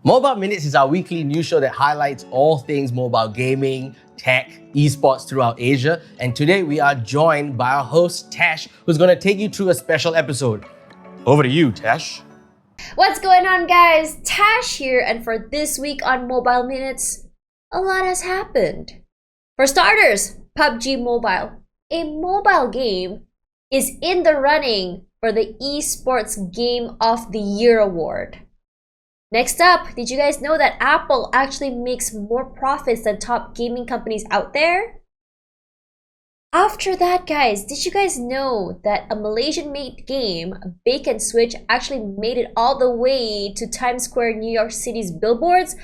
Mobile Minutes is our weekly news show that highlights all things mobile gaming, tech, esports throughout Asia. And today we are joined by our host, Tash, who's going to take you through a special episode. Over to you, Tash. What's going on, guys? Tash here, and for this week on Mobile Minutes, a lot has happened. For starters, PUBG Mobile, a mobile game, is in the running for the Esports Game of the Year award. Next up, did you guys know that Apple actually makes more profits than top gaming companies out there? After that, guys, did you guys know that a Malaysian-made game, Bake and Switch, actually made it all the way to Times Square, New York City's billboards?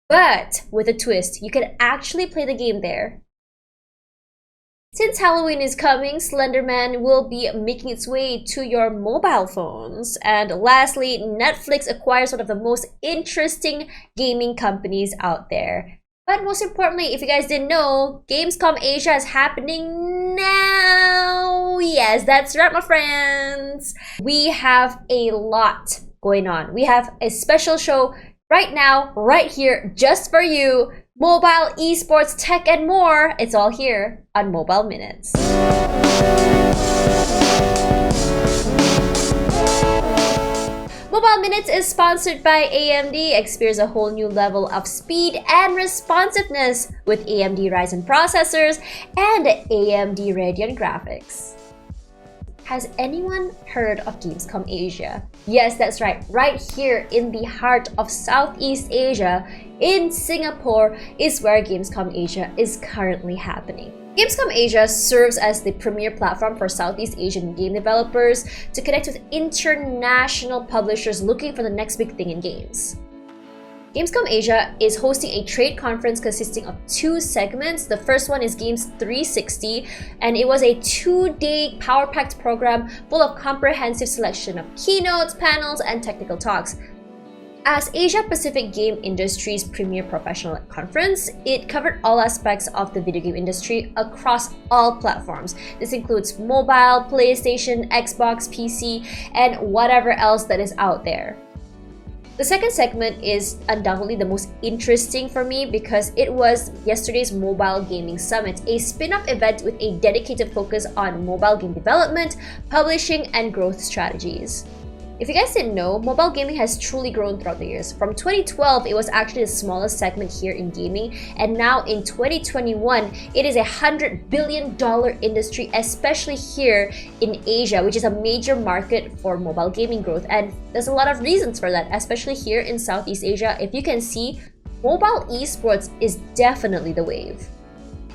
But with a twist, you can actually play the game there. Since Halloween is coming, Slender Man will be making its way to your mobile phones. And lastly, Netflix acquires one of the most interesting gaming companies out there. But most importantly, if you guys didn't know, Gamescom Asia is happening now. Yes, that's right, my friends. We have a lot going on. We have a special show right now, right here, just for you. Mobile, esports, tech, and more. It's all here on Mobile Minutes. Mobile Minutes is sponsored by AMD. Experience a whole new level of speed and responsiveness with AMD Ryzen processors and AMD Radeon graphics. Has anyone heard of Gamescom Asia? Yes, that's right. Right here in the heart of Southeast Asia, in Singapore, is where Gamescom Asia is currently happening. Gamescom Asia serves as the premier platform for Southeast Asian game developers to connect with international publishers looking for the next big thing in games. Gamescom Asia is hosting a trade conference consisting of two segments. The first one is Games 360, and it was a 2-day power-packed program full of comprehensive selection of keynotes, panels, and technical talks. As Asia Pacific game industry's premier professional conference, it covered all aspects of the video game industry across all platforms. This includes mobile, PlayStation, Xbox, PC, and whatever else that is out there. The second segment is undoubtedly the most interesting for me because it was yesterday's Mobile Gaming Summit, a spin-off event with a dedicated focus on mobile game development, publishing, and growth strategies. If you guys didn't know, mobile gaming has truly grown throughout the years. From 2012, it was actually the smallest segment here in gaming, and now in 2021, it is a $100 billion industry, especially here in Asia, which is a major market for mobile gaming growth. And there's a lot of reasons for that, especially here in Southeast Asia. If you can see, mobile esports is definitely the wave.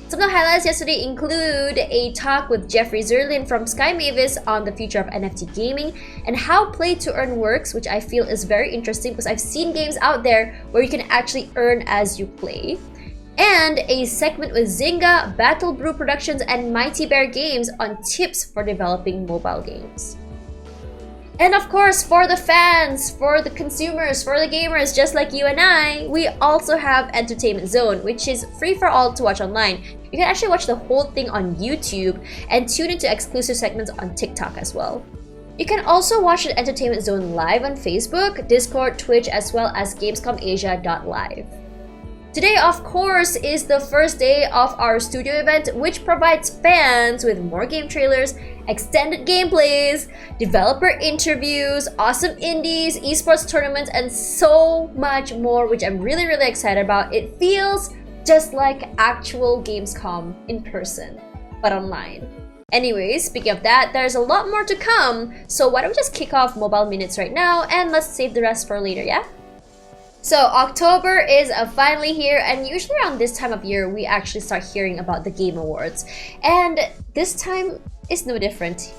Some of the highlights yesterday include a talk with Jeffrey Zerlin from Sky Mavis on the future of NFT gaming and how play to earn works, which I feel is very interesting because I've seen games out there where you can actually earn as you play. And a segment with Zynga, Battle Brew Productions, and Mighty Bear Games on tips for developing mobile games. And of course, for the fans, for the consumers, for the gamers just like you and I, we also have Entertainment Zone, which is free for all to watch online. You can actually watch the whole thing on YouTube and tune into exclusive segments on TikTok as well. You can also watch the Entertainment Zone live on Facebook, Discord, Twitch, as well as gamescomasia.live. Today, of course, is the first day of our studio event, which provides fans with more game trailers, extended gameplays, developer interviews, awesome indies, esports tournaments, and so much more, which I'm really excited about. It feels just like actual Gamescom in person, but online. Anyways, speaking of that, there's a lot more to come, so why don't we just kick off Mobile Minutes right now, and let's save the rest for later, yeah? So October is finally here, and usually around this time of year, we actually start hearing about the Game Awards. And this time is no different.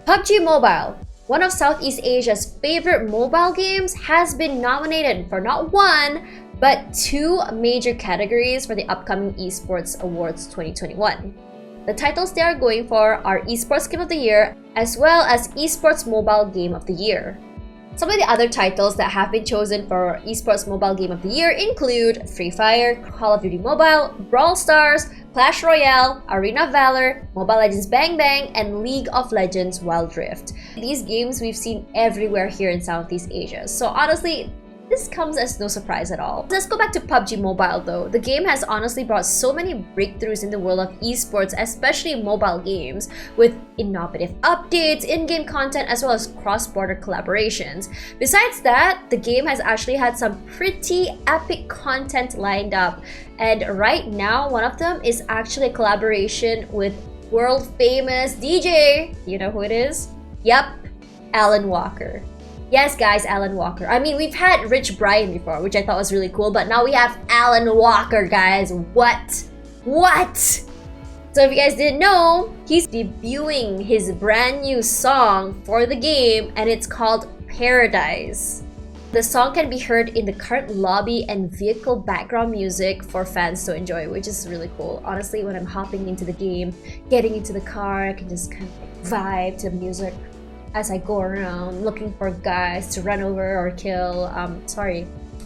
PUBG Mobile, one of Southeast Asia's favorite mobile games, has been nominated for not one, but two major categories for the upcoming Esports Awards 2021. The titles they are going for are Esports Game of the Year, as well as Esports Mobile Game of the Year. Some of the other titles that have been chosen for Esports Mobile Game of the Year include Free Fire, Call of Duty Mobile, Brawl Stars, Clash Royale, Arena of Valor, Mobile Legends Bang Bang, and League of Legends Wild Rift. These games we've seen everywhere here in Southeast Asia. So honestly, This comes as no surprise at all. Let's go back to PUBG Mobile though. The game has honestly brought so many breakthroughs in the world of esports, especially mobile games, with innovative updates, in-game content, as well as cross-border collaborations. Besides that, the game has actually had some pretty epic content lined up. And right now, one of them is actually a collaboration with world famous DJ. You know who it is? Yep, Alan Walker. Yes, guys, Alan Walker. I mean, we've had Rich Brian before, which I thought was really cool, but now we have Alan Walker, guys. What? So if you guys didn't know, he's debuting his brand new song for the game, and it's called Paradise. The song can be heard in the current lobby and vehicle background music for fans to enjoy, which is really cool. Honestly, when I'm hopping into the game, getting into the car, I can just kind of vibe to music as I go around looking for guys to run over or kill. Sorry,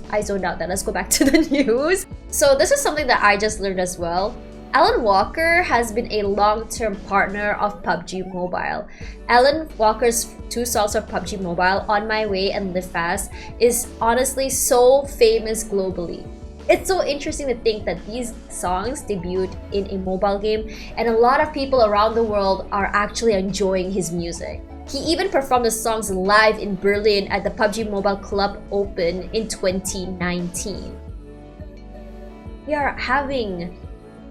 I zoned out there. Let's go back to the news. So this is something that I just learned as well. Alan Walker has been a long-term partner of PUBG Mobile. Alan Walker's two songs of PUBG Mobile, On My Way and Live Fast, is honestly so famous globally. It's so interesting to think that these songs debuted in a mobile game, and a lot of people around the world are actually enjoying his music. He even performed the songs live in Berlin at the PUBG Mobile Club Open in 2019. We are having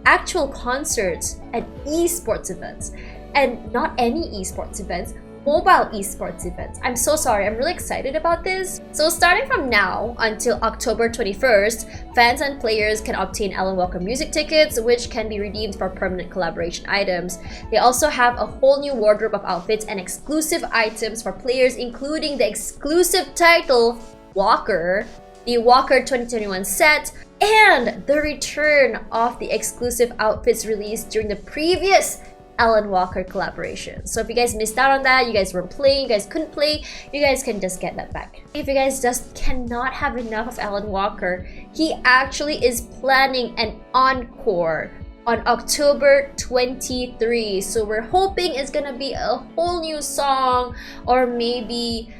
actual concerts at esports events, and not any esports events, mobile esports events. I'm so sorry, I'm really excited about this. So starting from now until October 21st, fans and players can obtain Alan Walker music tickets, which can be redeemed for permanent collaboration items. They also have a whole new wardrobe of outfits and exclusive items for players, including the exclusive title Walker, the Walker 2021 set, and the return of the exclusive outfits released during the previous Alan Walker collaboration. So if you guys missed out on that, you guys weren't playing, you guys couldn't play, you guys can just get that back. If you guys just cannot have enough of Alan Walker, he actually is planning an encore on October 23. So we're hoping it's gonna be a whole new song, or maybe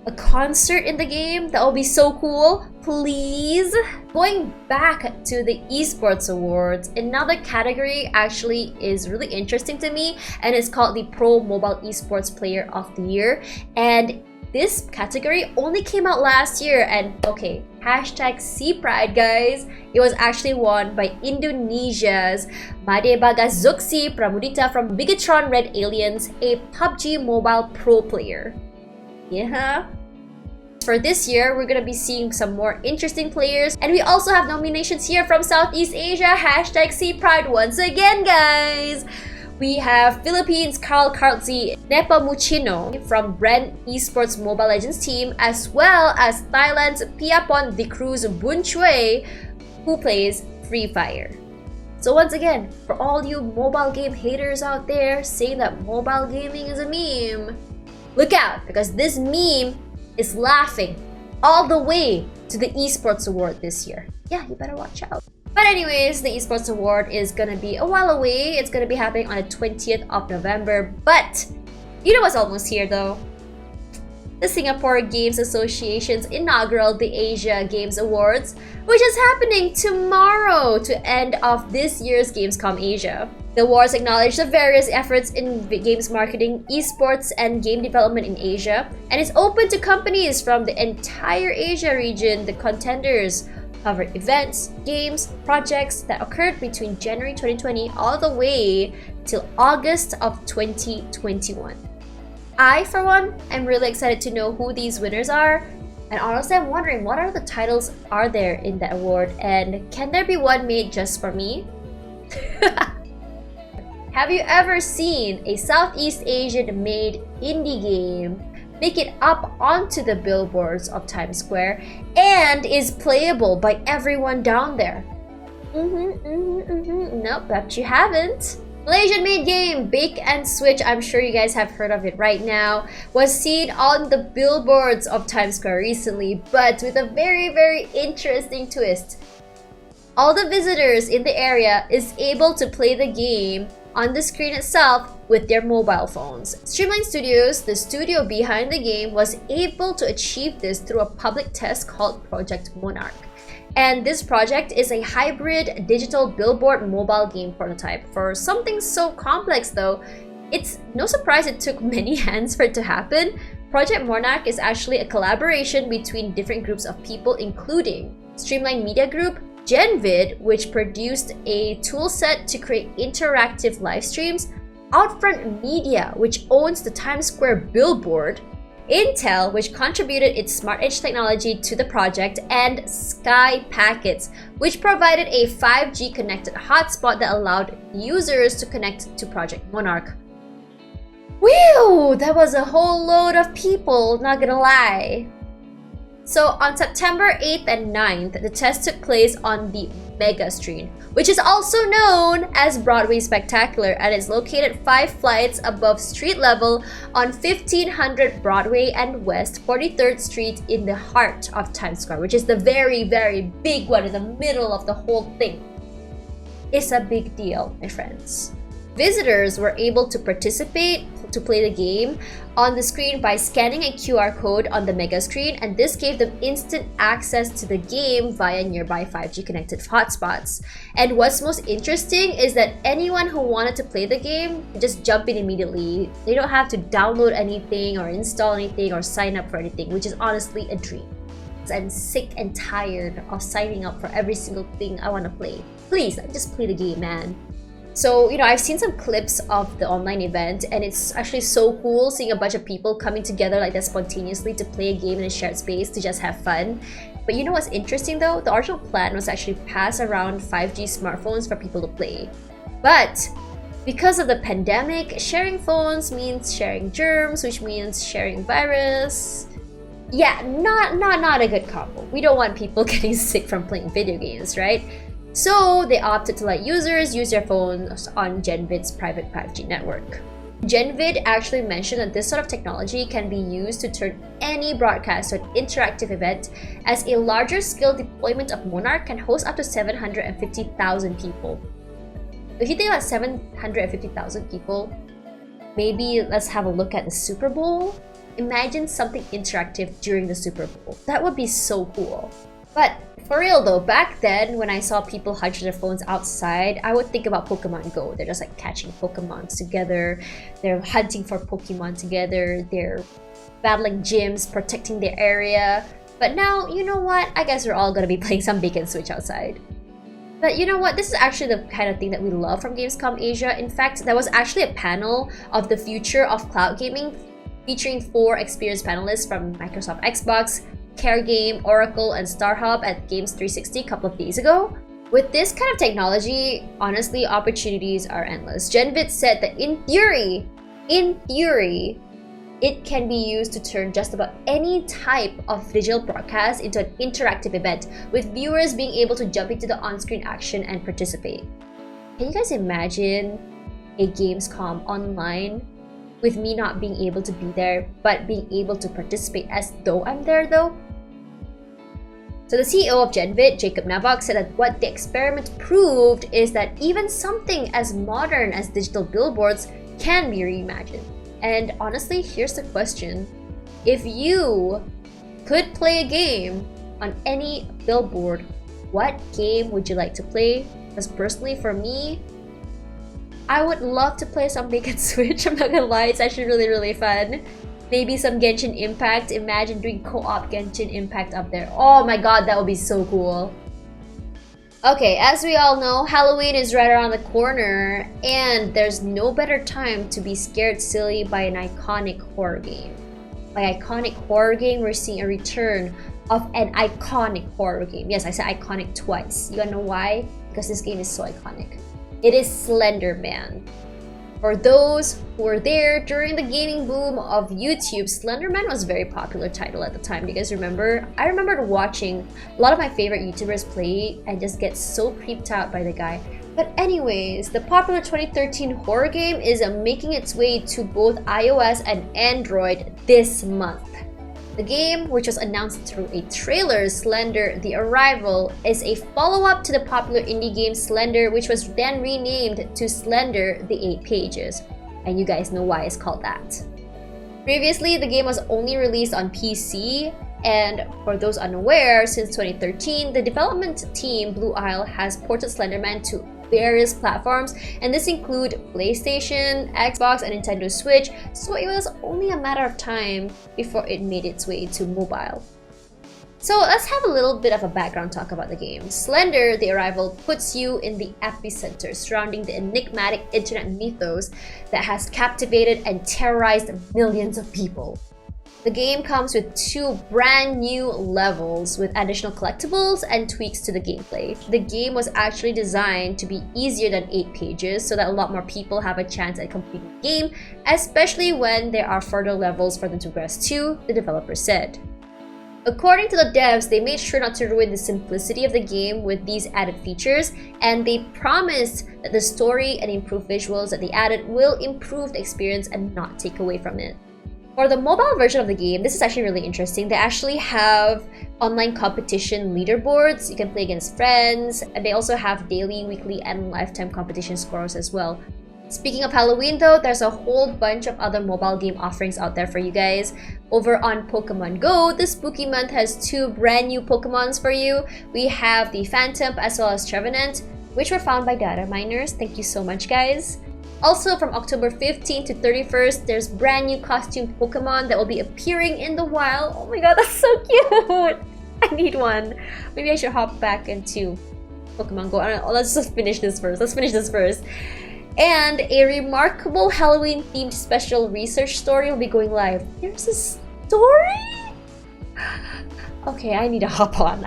a concert in the game. That would be so cool. Please. Going back to the esports awards, another category actually is really interesting to me, and it's called the Pro Mobile Esports Player of the Year. And this category only came out last year, and okay, hashtag #CPride, guys. It was actually won by Indonesia's Made Bagazuksi Pramudita from Bigetron Red Aliens, a PUBG Mobile pro player. Yeah. For this year, we're gonna be seeing some more interesting players, and we also have nominations here from Southeast Asia. Hashtag #CPride once again, guys. We have Philippines' Carl Kartzi Nepomucino from Brand Esports Mobile Legends team, as well as Thailand's Piapon De Cruz Bunchui, who plays Free Fire. So once again, for all you mobile game haters out there saying that mobile gaming is a meme, look out, because this meme is laughing all the way to the Esports Award this year. Yeah, you better watch out. But anyways, the Esports Award is gonna be a while away. It's gonna be happening on the 20th of November. But you know what's almost here though? The Singapore Games Association's inaugural The Asia Games Awards, which is happening tomorrow to end off this year's Gamescom Asia. The awards acknowledge the various efforts in games marketing, esports, and game development in Asia, and is open to companies from the entire Asia region. The contenders cover events, games, projects that occurred between January 2020 all the way till August of 2021. I, for one, am really excited to know who these winners are, and honestly I'm wondering what other titles are there in the award, and can there be one made just for me? Have you ever seen a Southeast Asian made indie game make it up onto the billboards of Times Square and is playable by everyone down there? Nope, bet you haven't. Malaysian made game Bake and Switch, I'm sure you guys have heard of it right now, was seen on the billboards of Times Square recently, but with a very interesting twist. All the visitors in the area is able to play the game on the screen itself with their mobile phones. Streamline Studios, the studio behind the game, was able to achieve this through a public test called Project Monarch. And this project is a hybrid digital billboard mobile game prototype. For something so complex though, it's no surprise it took many hands for it to happen. Project Monarch is actually a collaboration between different groups of people, including Streamline Media Group, GenVid, which produced a toolset to create interactive live streams, Outfront Media, which owns the Times Square billboard, Intel, which contributed its Smart Edge technology to the project, and Sky Packets, which provided a 5G connected hotspot that allowed users to connect to Project Monarch. Whew, that was a whole load of people, not gonna lie. So on September 8th and 9th, the test took place on the Mega Screen, which is also known as Broadway Spectacular, and is located 5 flights above street level on 1500 Broadway and West 43rd Street in the heart of Times Square, which is the very, very big one in the middle of the whole thing. It's a big deal, my friends. Visitors were able to participate to play the game on the screen by scanning a QR code on the Mega Screen, and this gave them instant access to the game via nearby 5G connected hotspots. And what's most interesting is that anyone who wanted to play the game could just jump in immediately. They don't have to download anything or install anything or sign up for anything, which is honestly a dream. I'm sick and tired of signing up for every single thing I want to play. Please, just play the game, man. So, I've seen some clips of the online event, and it's actually so cool seeing a bunch of people coming together like that spontaneously to play a game in a shared space to just have fun. But you know what's interesting though? The original plan was actually pass around 5G smartphones for people to play. But because of the pandemic, sharing phones means sharing germs, which means sharing virus. Yeah, not a good combo. We don't want people getting sick from playing video games, right? So they opted to let users use their phones on GenVid's private 5G network. GenVid actually mentioned that this sort of technology can be used to turn any broadcast to an interactive event, as a larger scale deployment of Monarch can host up to 750,000 people. If you think about 750,000 people, maybe let's have a look at the Super Bowl. Imagine something interactive during the Super Bowl. That would be so cool. But for real though, back then when I saw people hunch their phones outside, I would think about Pokemon Go. They're just like catching Pokemons together, they're hunting for Pokemon together, they're battling gyms, protecting their area. But now, you know what? I guess we're all gonna be playing some bacon switch outside. But you know what? This is actually the kind of thing that we love from Gamescom Asia. In fact, there was actually a panel of the future of cloud gaming featuring 4 experienced panelists from Microsoft Xbox, Care Game, Oracle, and StarHub at Games 360 a couple of days ago. With this kind of technology, honestly, opportunities are endless. GenVid said that in theory, it can be used to turn just about any type of digital broadcast into an interactive event, with viewers being able to jump into the on-screen action and participate. Can you guys imagine a Gamescom online with me not being able to be there, but being able to participate as though I'm there though? So the CEO of GenVid, Jacob Navok, said that what the experiment proved is that even something as modern as digital billboards can be reimagined. And honestly, here's the question. If you could play a game on any billboard, what game would you like to play? Because personally for me, I would love to play some Bacon Switch. I'm not gonna lie, it's actually really fun. Maybe some Genshin Impact. Imagine doing co-op Genshin Impact up there. Oh my god, that would be so cool. Okay, as we all know, Halloween is right around the corner, and there's no better time to be scared silly by an iconic horror game. By iconic horror game, we're seeing a return of an iconic horror game. Yes, I said iconic twice. You wanna know why? Because this game is so iconic. It is Slender Man. For those who were there during the gaming boom of YouTube, Slender Man was a very popular title at the time. Do you guys remember? I remembered watching a lot of my favorite YouTubers play and just get so creeped out by the guy. But anyways, the popular 2013 horror game is making its way to both iOS and Android this month. The game, which was announced through a trailer, Slender The Arrival, is a follow-up to the popular indie game Slender, which was then renamed to Slender The 8 Pages. and you guys know why it's called that. Previously, the game was only released on PC, and for those unaware, since 2013, the development team Blue Isle has ported Slenderman to various platforms, and this include PlayStation, Xbox, and Nintendo Switch, so it was only a matter of time before it made its way to mobile. So let's have a little bit of a background talk about the game. Slender The Arrival puts you in the epicenter surrounding the enigmatic internet mythos that has captivated and terrorized millions of people. The game comes with 2 brand new levels with additional collectibles and tweaks to the gameplay. The game was actually designed to be easier than 8 pages so that a lot more people have a chance at completing the game, especially when there are further levels for them to progress to, the developer said. According to the devs, they made sure not to ruin the simplicity of the game with these added features, and they promised that the story and improved visuals that they added will improve the experience and not take away from it. For the mobile version of the game, this is actually really interesting. They actually have online competition leaderboards. You can play against friends, and they also have daily, weekly, and lifetime competition scores as well. Speaking of Halloween though, there's a whole bunch of other mobile game offerings out there for you guys. Over on Pokemon Go, this spooky month has 2 brand new Pokemons for you. We have the Phantom as well as Trevenant, which were found by data miners. Thank you so much, guys. Also, from October 15th to 31st, there's brand new costume Pokemon that will be appearing in the wild. Oh my god, that's so cute! I need one. Maybe I should hop back into Pokemon Go. I don't know, let's just finish this first. And a remarkable Halloween-themed special research story will be going live. There's a story? Okay, I need to hop on.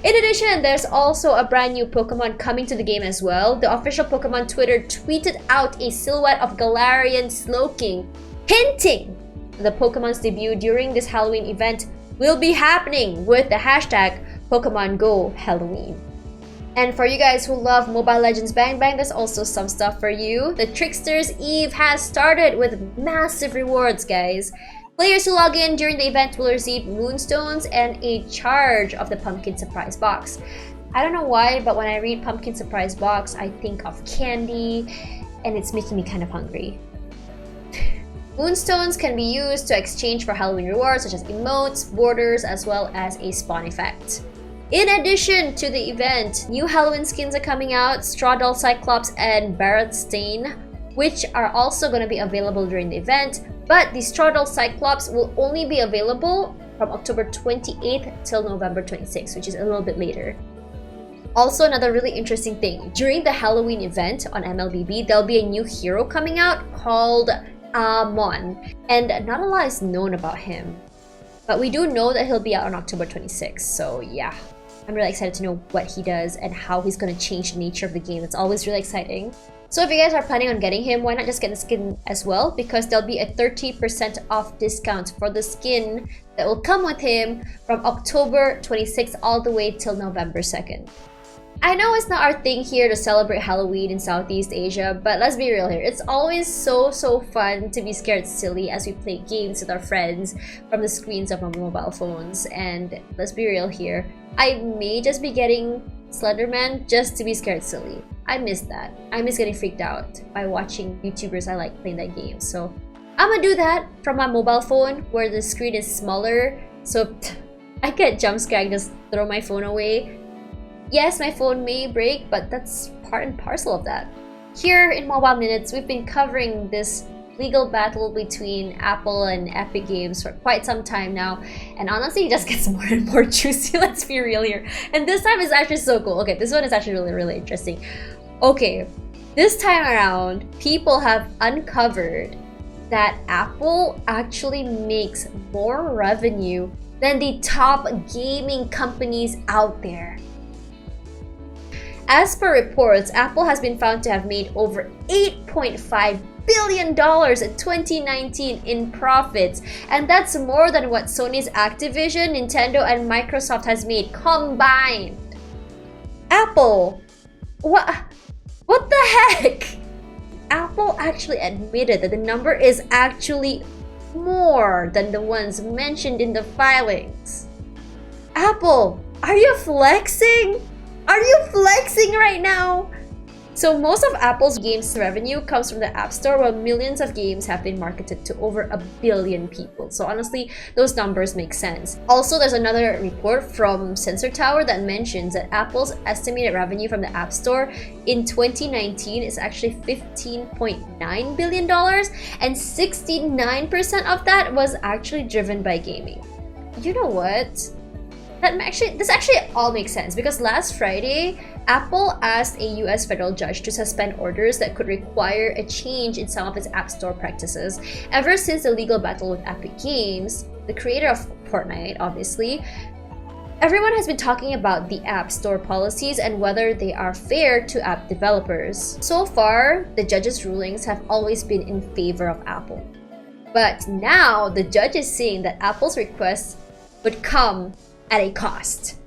In addition, there's also a brand new Pokemon coming to the game as well. The official Pokemon Twitter tweeted out a silhouette of Galarian Slowking, hinting the Pokemon's debut during this Halloween event will be happening with the hashtag Pokemon Go Halloween. And for you guys who love Mobile Legends Bang Bang, there's also some stuff for you. The Trickster's Eve has started with massive rewards, guys. Players who log in during the event will receive Moonstones and a charge of the Pumpkin Surprise Box. I don't know why, but when I read Pumpkin Surprise Box, I think of candy, and it's making me kind of hungry. Moonstones can be used to exchange for Halloween rewards such as emotes, borders, as well as a spawn effect. In addition to the event, new Halloween skins are coming out, Strawdoll Cyclops and Barret Stain, which are also going to be available during the event, but the Strawdoll Cyclops will only be available from October 28th till November 26th, which is a little bit later. Also, another really interesting thing, during the Halloween event on MLBB, there'll be a new hero coming out called Amon, and not a lot is known about him. But we do know that he'll be out on October 26th, so yeah. I'm really excited to know what he does and how he's going to change the nature of the game. It's always really exciting. So if you guys are planning on getting him, why not just get the skin as well? Because there'll be a 30% off discount for the skin that will come with him from October 26th all the way till November 2nd. I know it's not our thing here to celebrate Halloween in Southeast Asia, but let's be real here. It's always so fun to be scared silly as we play games with our friends from the screens of our mobile phones. And let's be real here, I may just be getting Slenderman just to be scared silly. I miss that. I miss getting freaked out by watching YouTubers I like playing that game. So I'm gonna do that from my mobile phone where the screen is smaller. So I get jump scared, just throw my phone away. Yes, my phone may break, but that's part and parcel of that. Here in Mobile Minutes, we've been covering this legal battle between Apple and Epic Games for quite some time now, and honestly, it just gets more and more juicy, let's be real here. And this time is actually so cool. Okay, this one is actually really interesting. Okay, this time around, people have uncovered that Apple actually makes more revenue than the top gaming companies out there. As per reports, Apple has been found to have made over $8.5 billion in 2019 in profits, and that's more than what Sony's Activision, Nintendo, and Microsoft has made combined. Apple, what the heck? Apple actually admitted that the number is actually more than the ones mentioned in the filings. Apple, are you flexing? Are you flexing right now? So most of Apple's games revenue comes from the App Store, while millions of games have been marketed to over 1 billion people. So honestly, those numbers make sense. Also, there's another report from Sensor Tower that mentions that Apple's estimated revenue from the App Store in 2019 is actually $15.9 billion, and 69% of that was actually driven by gaming. You know what? This actually all makes sense, because last Friday, Apple asked a US federal judge to suspend orders that could require a change in some of its App Store practices. Ever since the legal battle with Epic Games, the creator of Fortnite, obviously, everyone has been talking about the App Store policies and whether they are fair to app developers. So far, the judge's rulings have always been in favor of Apple. But now, the judge is saying that Apple's requests would come at a cost.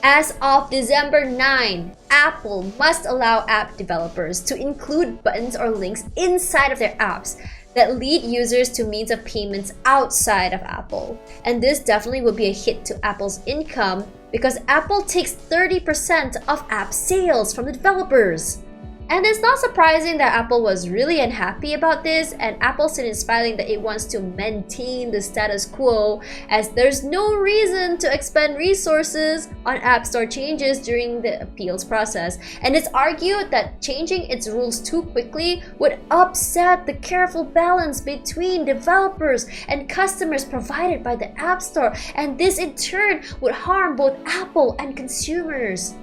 As of December 9, Apple must allow app developers to include buttons or links inside of their apps that lead users to means of payments outside of Apple. And this definitely would be a hit to Apple's income, because Apple takes 30% of app sales from the developers. And it's not surprising that Apple was really unhappy about this, and Apple said in its filing that it wants to maintain the status quo, as there's no reason to expend resources on App Store changes during the appeals process. And it's argued that changing its rules too quickly would upset the careful balance between developers and customers provided by the App Store, and this in turn would harm both Apple and consumers.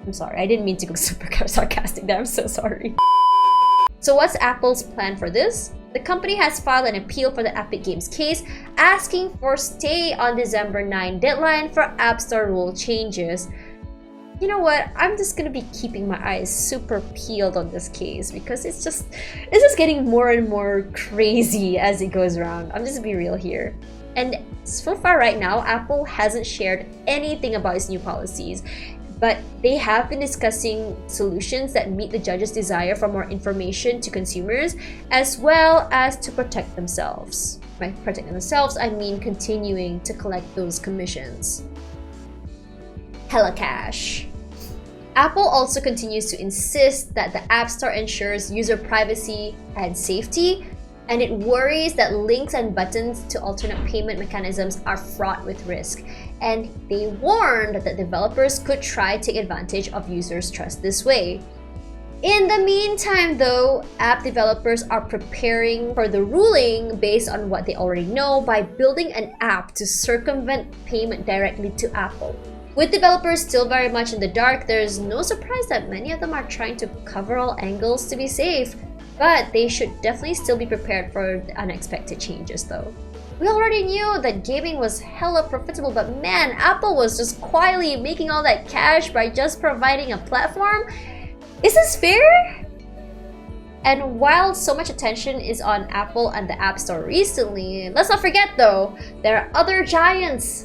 I'm sorry, I didn't mean to go super sarcastic there, I'm so sorry. So what's Apple's plan for this? The company has filed an appeal for the Epic Games case, asking for stay on December 9 deadline for App Store rule changes. You know what? I'm just gonna be keeping my eyes super peeled on this case, because it's just getting more and more crazy as it goes around. I'm just gonna be real here. And so far right now, Apple hasn't shared anything about its new policies, but they have been discussing solutions that meet the judge's desire for more information to consumers, as well as to protect themselves. By protecting themselves, I mean continuing to collect those commissions. Hella cash. Apple also continues to insist that the App Store ensures user privacy and safety, and it worries that links and buttons to alternate payment mechanisms are fraught with risk. And they warned that developers could try to take advantage of users' trust this way. In the meantime, though, app developers are preparing for the ruling based on what they already know by building an app to circumvent payment directly to Apple. With developers still very much in the dark, there's no surprise that many of them are trying to cover all angles to be safe. But they should definitely still be prepared for the unexpected changes though. We already knew that gaming was hella profitable, but man, Apple was just quietly making all that cash by just providing a platform? Is this fair? And while so much attention is on Apple and the App Store recently, let's not forget though, there are other giants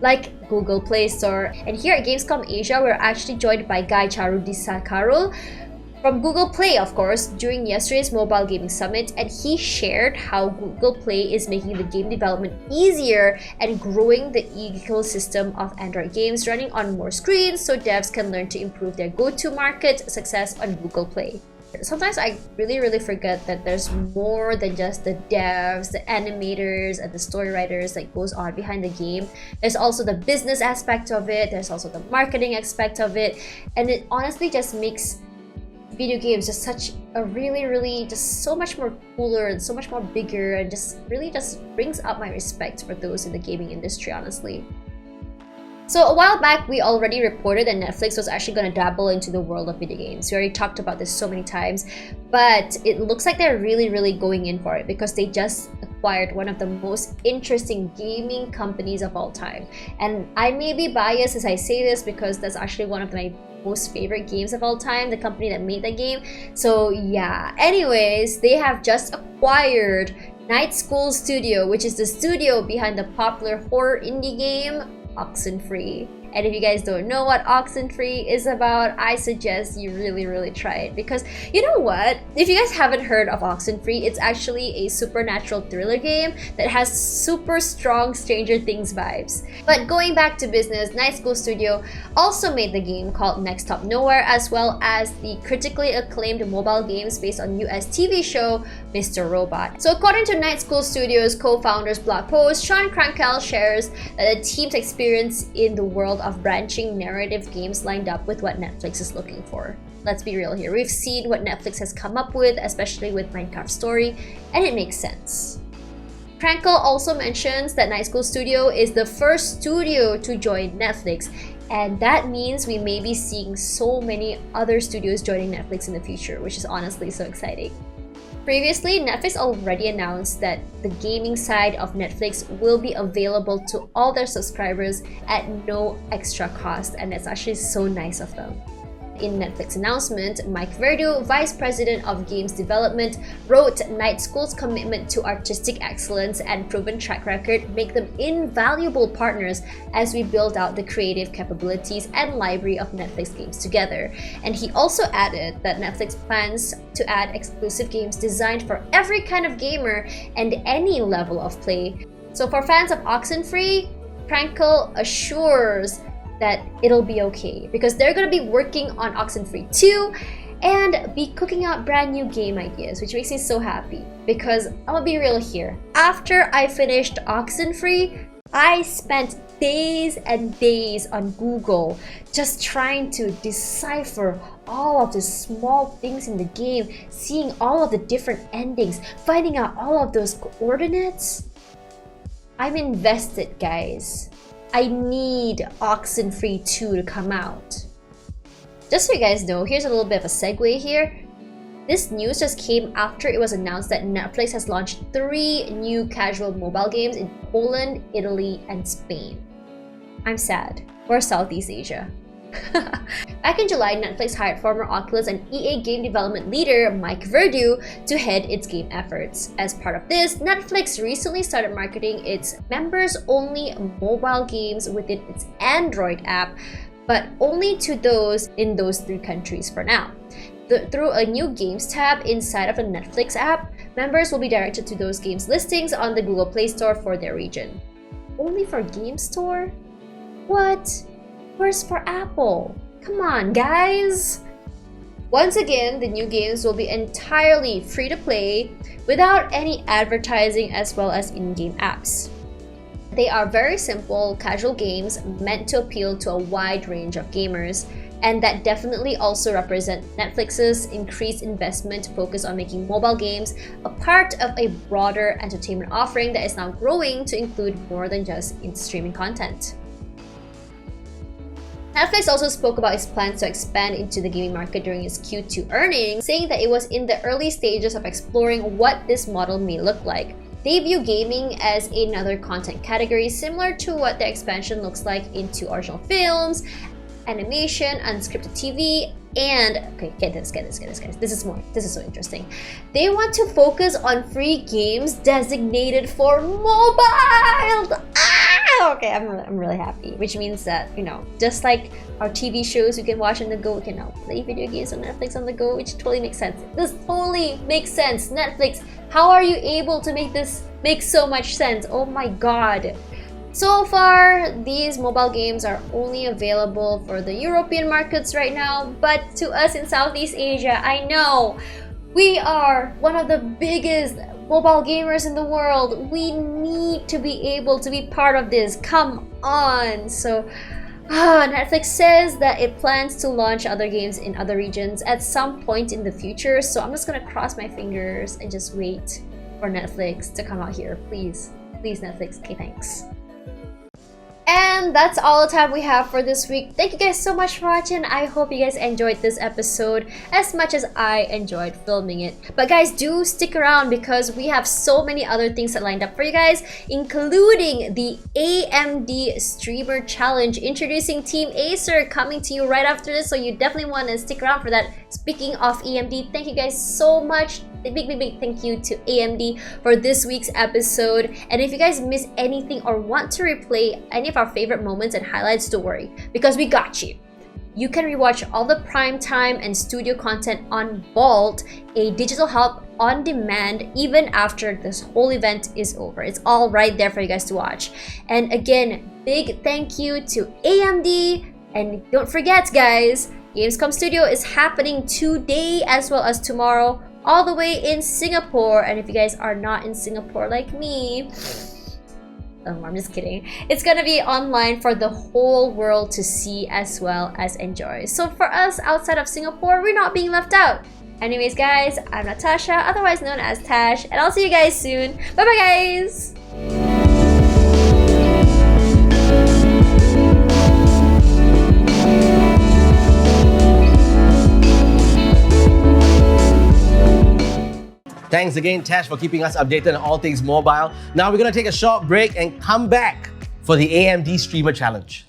like Google Play Store. And here at Gamescom Asia, we're actually joined by Guy Charudisakarul from Google Play, of course, during yesterday's Mobile Gaming Summit, and he shared how Google Play is making the game development easier and growing the ecosystem of Android games running on more screens so devs can learn to improve their go-to-market success on Google Play. Sometimes I really forget that there's more than just the devs, the animators, and the story writers that goes on behind the game. There's also the business aspect of it, there's also the marketing aspect of it, and it honestly just makes video games just such a really just so much more cooler and so much more bigger, and just brings up my respect for those in the gaming industry, honestly. So a while back, we already reported that Netflix was actually going to dabble into the world of video games. We already talked about this so many times, but it looks like they're really going in for it, because they just acquired one of the most interesting gaming companies of all time. And I may be biased as I say this, because that's actually one of my most favorite games of all time, the company that made that game. So yeah, anyways, they have just acquired Night School Studio, which is the studio behind the popular horror indie game Oxenfree. And if you guys don't know what Oxenfree is about, I suggest you really try it, because you know what? If you guys haven't heard of Oxenfree, it's actually a supernatural thriller game that has super strong Stranger Things vibes. But going back to business, Night School Studio also made the game called Next Stop Nowhere, as well as the critically acclaimed mobile games based on US TV show Mr. Robot. So according to Night School Studio's co-founder's blog post, Sean Krankel shares that the team's experience in the world of branching narrative games lined up with what Netflix is looking for. Let's be real here. We've seen what Netflix has come up with, especially with Minecraft Story, and it makes sense. Krankel also mentions that Night School Studio is the first studio to join Netflix, and that means we may be seeing so many other studios joining Netflix in the future, which is honestly so exciting. Previously, Netflix already announced that the gaming side of Netflix will be available to all their subscribers at no extra cost, and that's actually so nice of them. In Netflix announcement, Mike Verdu, Vice President of Games Development, wrote Night School's commitment to artistic excellence and proven track record make them invaluable partners as we build out the creative capabilities and library of Netflix games together. And he also added that Netflix plans to add exclusive games designed for every kind of gamer and any level of play. So for fans of Oxenfree, Krankel assures that it'll be okay, because they're going to be working on Oxenfree 2 and be cooking out brand new game ideas, which makes me so happy. Because I'm gonna be real here, after I finished Oxenfree, I spent days and days on Google just trying to decipher all of the small things in the game, seeing all of the different endings, finding out all of those coordinates. I'm invested, guys. I need Oxenfree 2 to come out. Just so you guys know, here's a little bit of a segue here. This news just came after it was announced that Netflix has launched 3 new casual mobile games in Poland, Italy, and Spain. I'm sad. We're Southeast Asia. Back in July, Netflix hired former Oculus and EA game development leader Mike Verdu to head its game efforts. As part of this, Netflix recently started marketing its members-only mobile games within its Android app, but only to those in those 3 countries for now. Through a new Games tab inside of the Netflix app, members will be directed to those games listings on the Google Play Store for their region. Only for Game Store? What? Where's for Apple? Come on, guys! Once again, the new games will be entirely free to play without any advertising, as well as in-game apps. They are very simple, casual games meant to appeal to a wide range of gamers, and that definitely also represent Netflix's increased investment focus on making mobile games a part of a broader entertainment offering that is now growing to include more than just streaming content. Netflix also spoke about its plans to expand into the gaming market during its Q2 earnings, saying that it was in the early stages of exploring what this model may look like. They view gaming as another content category similar to what the expansion looks like into original films, animation, unscripted TV, and okay, get this guys. This is so interesting. They want to focus on free games designated for mobile. Okay, I'm really happy, which means that, you know, just like our TV shows we can watch on the go, we can now play video games on Netflix on the go, which totally makes sense. This totally makes sense. Netflix, how are you able to make this make so much sense? Oh my god. So far, these mobile games are only available for the European markets right now, but to us in Southeast Asia, I know we are one of the biggest mobile gamers in the world. We need to be able to be part of this. Come on. So Netflix says that it plans to launch other games in other regions at some point in the future, so I'm just gonna cross my fingers and just wait for Netflix to come out here. Please Netflix. Okay, thanks. And that's all the time we have for this week. Thank you guys so much for watching. I hope you guys enjoyed this episode as much as I enjoyed filming it. But guys, do stick around because we have so many other things that lined up for you guys, including the AMD Streamer Challenge, introducing Team Acer, coming to you right after this. So you definitely want to stick around for that. Speaking of AMD, thank you guys so much. big thank you to AMD for this week's episode. And if you guys miss anything or want to replay any of our favorite moments and highlights, don't worry, because we got you. You can rewatch all the prime time and studio content on Vault, a digital help on demand, even after this whole event is over. It's all right there for you guys to watch. And again, big thank you to AMD. And don't forget, guys, Gamescom Studio is happening today as well as tomorrow, all the way in Singapore. And if you guys are not in Singapore like me, I'm just kidding. It's gonna be online for the whole world to see as well as enjoy. So for us outside of Singapore, we're not being left out. Anyways, guys, I'm Natasha, otherwise known as Tash, and I'll see you guys soon. Bye bye, guys. Thanks again, Tash, for keeping us updated on all things mobile. Now we're going to take a short break and come back for the AMD Streamer Challenge.